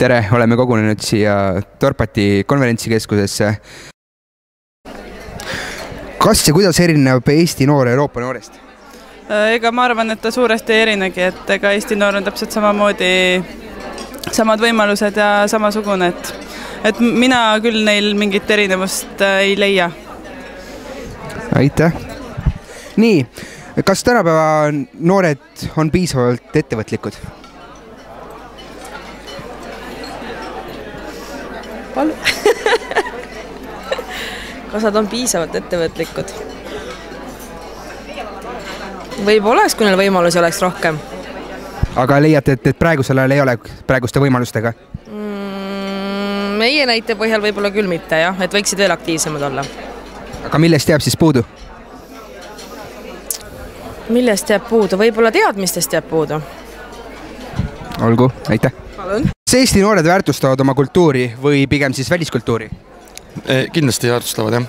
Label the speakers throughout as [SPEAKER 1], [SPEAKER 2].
[SPEAKER 1] tere, oleme kogunenud siia Dorpati konverentsikeskusesse. Kas ja kuidas erineb Eesti noor Euroopa noorest?
[SPEAKER 2] Ega ma arvan, et ta suuresti ei erinegi, et ega Eesti noor on täpselt samamoodi samad võimalused ja samasugune, et mina küll neil mingit erinevust ei leia.
[SPEAKER 1] Aitäh! Nii, kas tänapäeva noored on piisavalt ettevõtlikud?
[SPEAKER 3] Kas nad on piisavalt ettevõtlikud? Võib-olla oleks, kui neil võimalusi oleks rohkem.
[SPEAKER 1] Aga leiate, et praegusel ajal ei ole praeguste võimalustega?
[SPEAKER 3] Meie näite põhjal võib-olla küll mitte, jah, et võiksid veel aktiivsemad olla.
[SPEAKER 1] Aga millest jääb siis puudu?
[SPEAKER 3] Millest jääb puudu? Võib-olla teadmistest jääb puudu.
[SPEAKER 1] Olgu, aitäh!
[SPEAKER 3] Palun!
[SPEAKER 1] Kas Eesti noored väärtustavad oma kultuuri või pigem siis väliskultuuri?
[SPEAKER 4] Kindlasti väärtustavad, jah.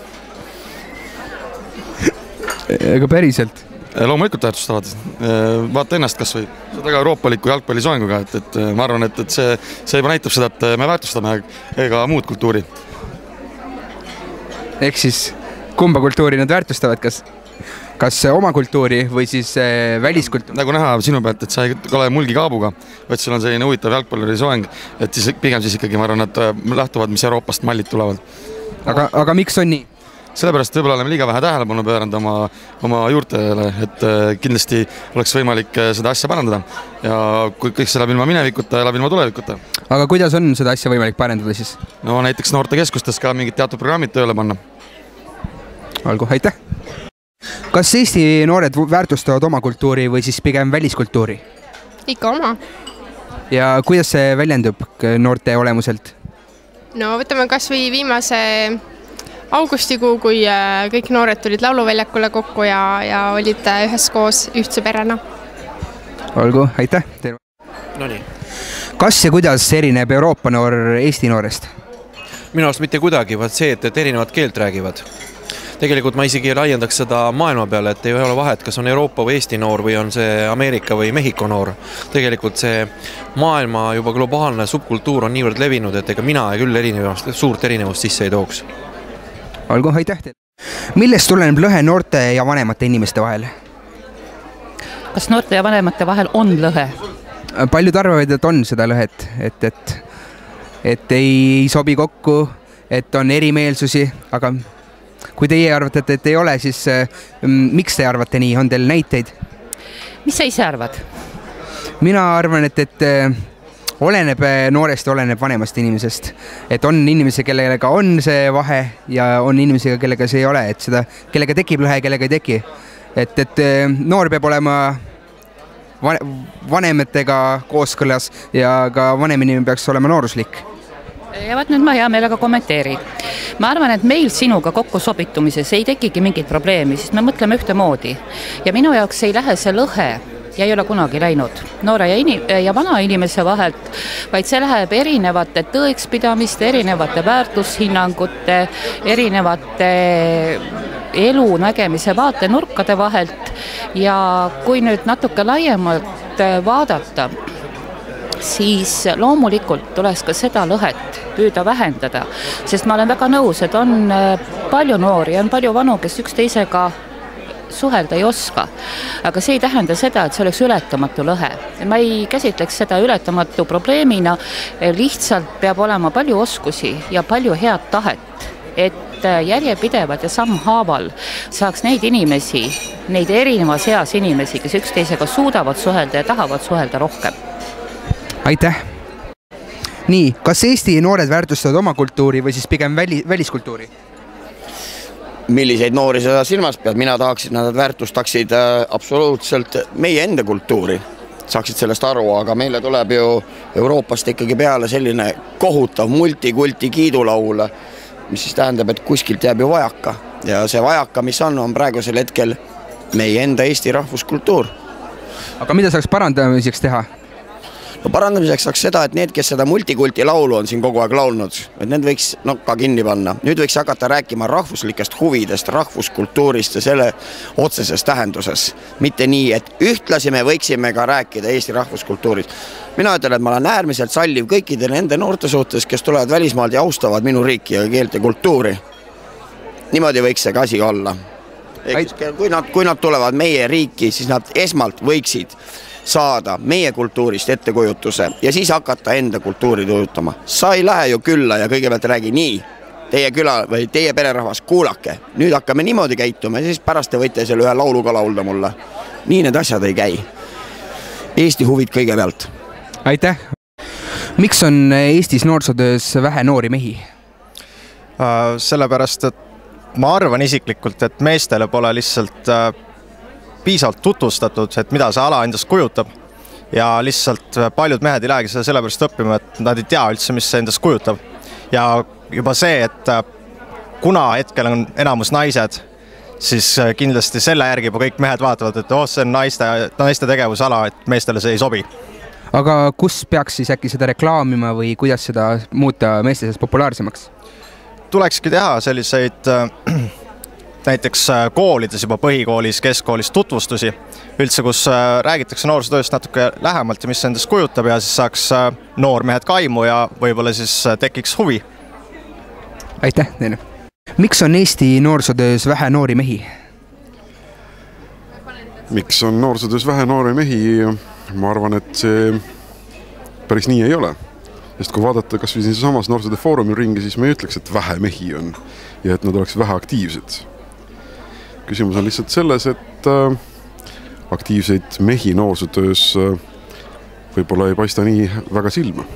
[SPEAKER 1] Ega päriselt?
[SPEAKER 4] Loomulikult väärtustavad. Vaata ennast kas või seda ka euroopaliku jalgpallisoenguga, et ma arvan, et see juba näitab seda, et me väärtustame ega muud kultuuri.
[SPEAKER 1] Ehk siis kumba kultuuri nad väärtustavad, kas oma kultuuri või siis väliskultuuri?
[SPEAKER 4] Nagu näha sinu pealt, et sa ei ole mulgi kaabuga, vaid sul on selline huvitav jalgpalluri soeng, et siis pigem siis ikkagi ma arvan, et lähtuvad, mis Euroopast mallid tulevad.
[SPEAKER 1] Aga miks on nii?
[SPEAKER 4] Sellepärast võib-olla oleme liiga vähe tähelepanu pööranud oma juurtele, et kindlasti oleks võimalik seda asja parandada ja kui kõik see elab ilma minevikuta, elab ilma tulevikuta.
[SPEAKER 1] Aga kuidas on seda asja võimalik parandada siis?
[SPEAKER 4] No näiteks noortekeskustes ka mingid teatud programmid tööle panna.
[SPEAKER 1] Olgu, aitäh! Kas Eesti noored väärtustavad oma kultuuri või siis pigem väliskultuuri?
[SPEAKER 5] Ikka oma.
[SPEAKER 1] Ja kuidas see väljendub noorte olemuselt?
[SPEAKER 5] No võtame kas või viimase augustikuu, kui kõik noored tulid lauluväljakule kokku ja olid üheskoos ühtse perena.
[SPEAKER 1] Olgu, aitäh!
[SPEAKER 6] Nonii.
[SPEAKER 1] Kas ja kuidas erineb Euroopa noor Eesti noorest?
[SPEAKER 6] Minu arust mitte kuidagi, vaid see, et erinevat keelt räägivad. Tegelikult ma isegi laiendaks seda maailma peale, et ei ole vahet, kas on Euroopa või Eesti noor või on see Ameerika või Mehhiko noor. Tegelikult see maailma juba globaalne subkultuur on niivõrd levinud, et ega mina küll suurt erinevust sisse ei tooks.
[SPEAKER 1] Olgu, aitäh teile! Millest tuleneb lõhe noorte ja vanemate inimeste vahel?
[SPEAKER 7] Kas noorte ja vanemate vahel on lõhe?
[SPEAKER 1] Paljud arvavad, et on seda lõhet, et ei sobi kokku, et on erimeelsusi, aga kui teie arvate, et ei ole, siis miks te arvate nii? On teil näiteid?
[SPEAKER 7] Mis sa ise arvad?
[SPEAKER 1] Mina arvan, et oleneb noorest, oleneb vanemast inimesest. Et on inimesi, kellega on see vahe ja on inimesi, kellega see ei ole. Et seda, kellega tekib lõhe, kellega ei teki. Et noor peab olema vanematega kooskõlas ja ka vanem inimene peaks olema nooruslik.
[SPEAKER 7] Ja vaat nüüd ma hea meelega kommenteerin. Ma arvan, et meil sinuga kokku sobitumises ei tekigi mingit probleemi, sest me mõtleme ühtemoodi. Ja minu jaoks ei lähe see lõhe ja ei ole kunagi läinud noore ja vana inimese vahelt, vaid see läheb erinevate tõekspidamiste, erinevate väärtushinnangute, erinevate elu nägemise vaatenurkade vahelt ja kui nüüd natuke laiemalt vaadata, siis loomulikult tuleks ka seda lõhet püüda vähendada, sest ma olen väga nõus, et on palju noori ja on palju vanu, kes üksteisega suhelda ei oska. Aga see ei tähenda seda, et see oleks ületamatu lõhe. Ma ei käsitleks seda ületamatu probleemina, lihtsalt peab olema palju oskusi ja palju head tahet, et järjepidevad ja sammhaaval saaks neid inimesi, neid erinevas eas inimesi, kes üksteisega suudavad suhelda ja tahavad suhelda rohkem.
[SPEAKER 1] Aitäh! Nii, kas Eesti noored väärtustavad oma kultuuri või siis pigem väliskultuuri?
[SPEAKER 8] Milliseid noori seda silmas pead? Mina tahaksin, nad väärtustaksid absoluutselt meie enda kultuuri. Saaksid sellest aru, aga meile tuleb ju Euroopast ikkagi peale selline kohutav multikulti kiidulaul, mis siis tähendab, et kuskilt jääb ju vajaka. Ja see vajaka, mis on praegusel hetkel meie enda Eesti rahvuskultuur.
[SPEAKER 1] Aga mida saaks parandamiseks teha?
[SPEAKER 8] No parandamiseks saaks seda, et need, kes seda multikulti laulu on siin kogu aeg laulnud, et need võiks nokka kinni panna. Nüüd võiks hakata rääkima rahvuslikest huvidest, rahvuskultuurist ja selle otseses tähenduses. Mitte nii, et ühtlasi me võiksime ka rääkida Eesti rahvuskultuurist. Mina ütlen, et ma olen äärmiselt salliv kõikide nende noorte suhtes, kes tulevad välismaalt ja austavad minu riiki ja keelt ja kultuuri. Niimoodi võiks see ka asi olla. Kui nad tulevad meie riiki, siis nad esmalt võiksid saada meie kultuurist ettekujutuse ja siis hakata enda kultuuri tujutama. Sa ei lähe ju külla ja kõigepealt räägi nii, teie küla või teie pererahvas, kuulake. Nüüd hakkame niimoodi käituma ja siis pärast te võite selle ühe lauluga laulda mulle. Nii need asjad ei käi. Eesti huvid kõigepealt.
[SPEAKER 1] Aitäh! Miks on Eestis noorsootöös vähe noori mehi?
[SPEAKER 9] Sellepärast, et ma arvan isiklikult, et meestele pole lihtsalt piisavalt tutvustatud, et mida see ala endast kujutab ja lihtsalt paljud mehed ei lähegi seda sellepärast õppima, et nad ei tea üldse, mis see endast kujutab. Ja juba see, et kuna hetkel on enamus naised, siis kindlasti selle järgi juba kõik mehed vaatavad, et see on naiste tegevusala, et meestele see ei sobi.
[SPEAKER 1] Aga kus peaks siis äkki seda reklaamima või kuidas seda muuta meeste seas populaarsemaks?
[SPEAKER 9] Tulekski teha selliseid näiteks koolides juba põhikoolis, keskkoolis tutvustusi, üldse kus räägitakse noorsootööst natuke lähemalt ja mis see endast kujutab ja siis saaks noormehed kaimu ja võib-olla siis tekiks huvi.
[SPEAKER 1] Aitäh teile! Miks on Eesti noorsootöös vähe noori mehi?
[SPEAKER 10] Miks on noorsootöös vähe noori mehi? Ma arvan, et see päris nii ei ole. Sest kui vaadata kas või samas noorsootöö foorumi ringi, siis me ei ütleks, et vähe mehi on ja et nad oleks vähe aktiivsed. Küsimus on lihtsalt selles, et aktiivseid mehi noorsootöös võib-olla ei paista nii väga silma.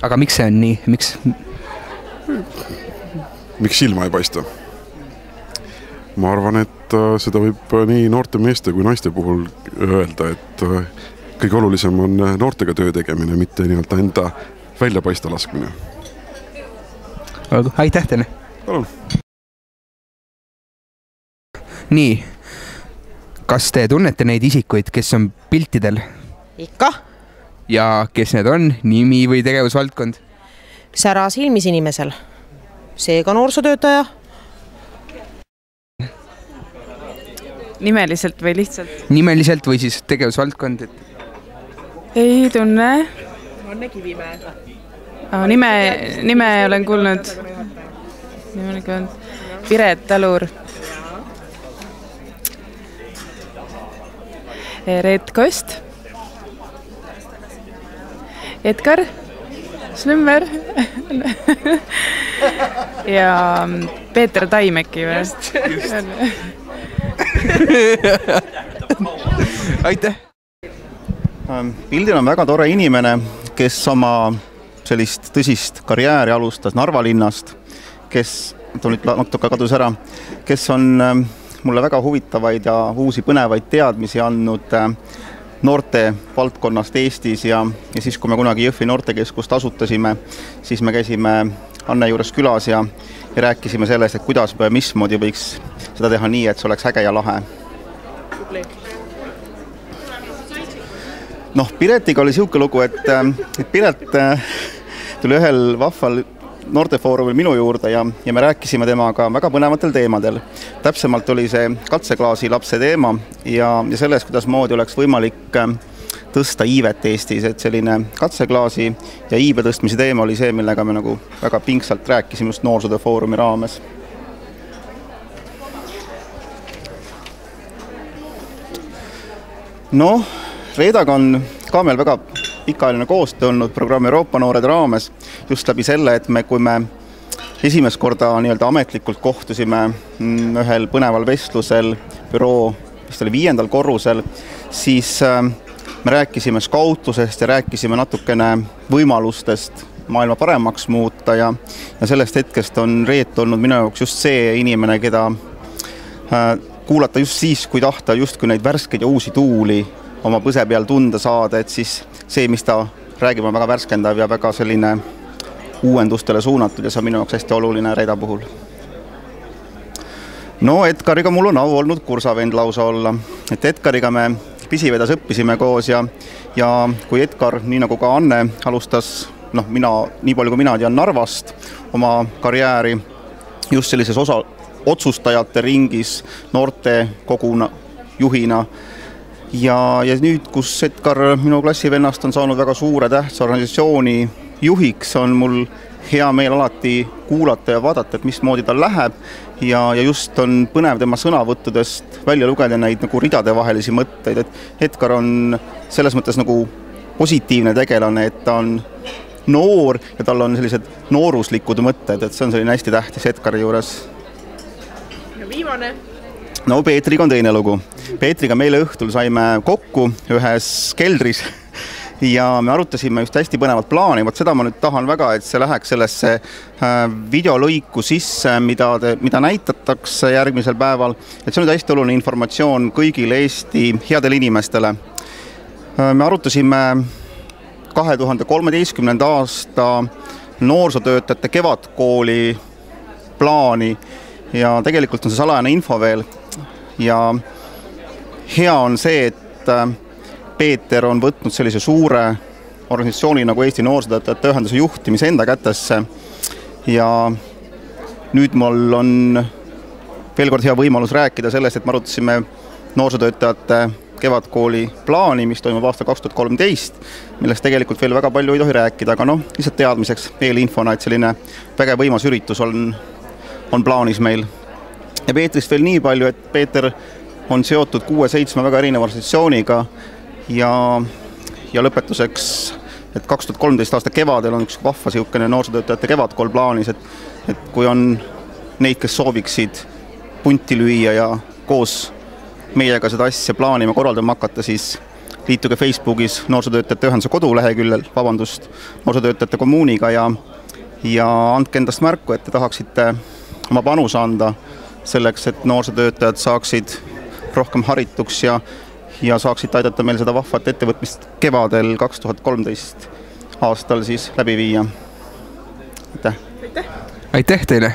[SPEAKER 1] Aga miks see on nii?
[SPEAKER 10] Miks silma ei paista? Ma arvan, et seda võib nii noorte meeste kui naiste puhul öelda, et kõige olulisem on noortega töö tegemine, mitte enda välja paista laskmine.
[SPEAKER 1] Aitäh teile!
[SPEAKER 10] Palun!
[SPEAKER 1] Nii, kas te tunnete neid isikuid, kes on piltidel?
[SPEAKER 11] Ikka.
[SPEAKER 1] Ja kes need on? Nimi või tegevusvaldkond?
[SPEAKER 11] Sära silmis inimesel. Seega noorsootöötaja.
[SPEAKER 2] Nimeliselt või lihtsalt?
[SPEAKER 1] Nimeliselt või siis tegevusvaldkond?
[SPEAKER 2] Ei tunne.
[SPEAKER 3] Anne Kivimäe.
[SPEAKER 2] Nime olen kuulnud. Piret Talur. Reet Kost. Edgar Slümmer. Ja Peeter Taimeki. Just.
[SPEAKER 1] Aitäh!
[SPEAKER 12] Pildil on väga tore inimene, kes oma sellist tõsist karjääri alustas Narva linnast, kes natuke kadus ära, kes on mulle väga huvitavaid ja uusi põnevaid teadmisi andnud noorte valdkonnast Eestis ja siis, kui me kunagi Jõhvi noortekeskust asutasime, siis me käisime Anne juures külas ja rääkisime sellest, et kuidas või mismoodi võiks seda teha nii, et see oleks äge ja lahe. Piretiga oli siuke lugu, et Piret tuli ühel vahval noortefoorumil minu juurde ja me rääkisime temaga väga põnevatel teemadel. Täpsemalt oli see katseklaasi lapse teema ja selles, kuidas moodi oleks võimalik tõsta iivet Eestis, et selline katseklaasi ja iibe tõstmise teema oli see, millega me nagu väga pingsalt rääkisime just noorsootöö foorumi raames. Reedaga on ka meil väga pikaajaline koostöö olnud programmi Euroopa noored raames just läbi selle, et kui me esimest korda ametlikult kohtusime ühel põneval vestlusel büroo, mis oli 5. korrusel, siis me rääkisime skautlusest ja rääkisime natukene võimalustest maailma paremaks muuta ja sellest hetkest on Reet olnud minu jaoks just see inimene, keda kuulata just siis, kui tahta just kui neid värskeid ja uusi tuuli oma põse peal tunda saada, et siis see, mis ta räägib, on väga värskendav ja väga selline uuendustele suunatud ja see on minu jaoks hästi oluline Reeda puhul. Edgariga mul on au olnud kursavend lausa olla. Et Edgariga me pisivedas õppisime koos ja kui Edgar, nii nagu ka Anne, alustas, nii palju kui mina tean, Narvast oma karjääri just sellises otsustajate ringis noorte koguna juhina. Ja nüüd, kus Edgar minu klassivennast on saanud väga suure tähtsa organisatsiooni juhiks, on mul hea meel alati kuulata ja vaadata, et mismoodi tal läheb ja just on põnev tema sõnavõttudest välja lugeda neid nagu ridade vahelisi mõtteid, et Edgar on selles mõttes nagu positiivne tegelane, et ta on noor ja tal on sellised nooruslikud mõtted, et see on selline hästi tähtis Edgari juures.
[SPEAKER 11] Ja viimane?
[SPEAKER 12] No Peetriga on teine lugu. Peetriga meile õhtul saime kokku ühes keldris ja me arutasime just hästi põnevat plaani, seda ma nüüd tahan väga, et see läheks sellesse videolõiku sisse, mida näitatakse järgmisel päeval, et see on nüüd hästi oluline informatsioon kõigile Eesti headele inimestele. Me arutasime 2013. aasta noorsootöötajate kevadkooli plaani ja tegelikult on see salajane info veel ja hea on see, et Peeter on võtnud sellise suure organisatsiooni nagu Eesti Noorsootöötajate Ühenduse juhtimise enda kätesse ja nüüd mul on veel kord hea võimalus rääkida sellest, et me arutasime noorsootöötajate kevadkooli plaani, mis toimub aasta 2013, millest tegelikult veel väga palju ei tohi rääkida, aga lihtsalt teadmiseks eelinfona, et selline väga võimas üritus on plaanis meil. Ja Peetrist veel nii palju, et Peeter on seotud 6-7 väga erineva organisatsiooniga ja lõpetuseks, et 2013 aasta kevadel on üks vahva siukene noorsootöötajate kevadkool plaanis, et kui on neid, kes sooviksid punti lüüa ja koos meiega seda asja plaanima korraldama hakata, siis liituge Facebookis noorsootöötajate ühenduse koduleheküljel, noorsootöötajate kommuuniga ja andke endast märku, et te tahaksite oma panus anda selleks, et noorsootöötajad saaksid rohkem harituks ja saaksid aidata meil seda vahvat ettevõtmist kevadel 2013 aastal siis läbi viia. Aitäh!
[SPEAKER 1] Aitäh teile!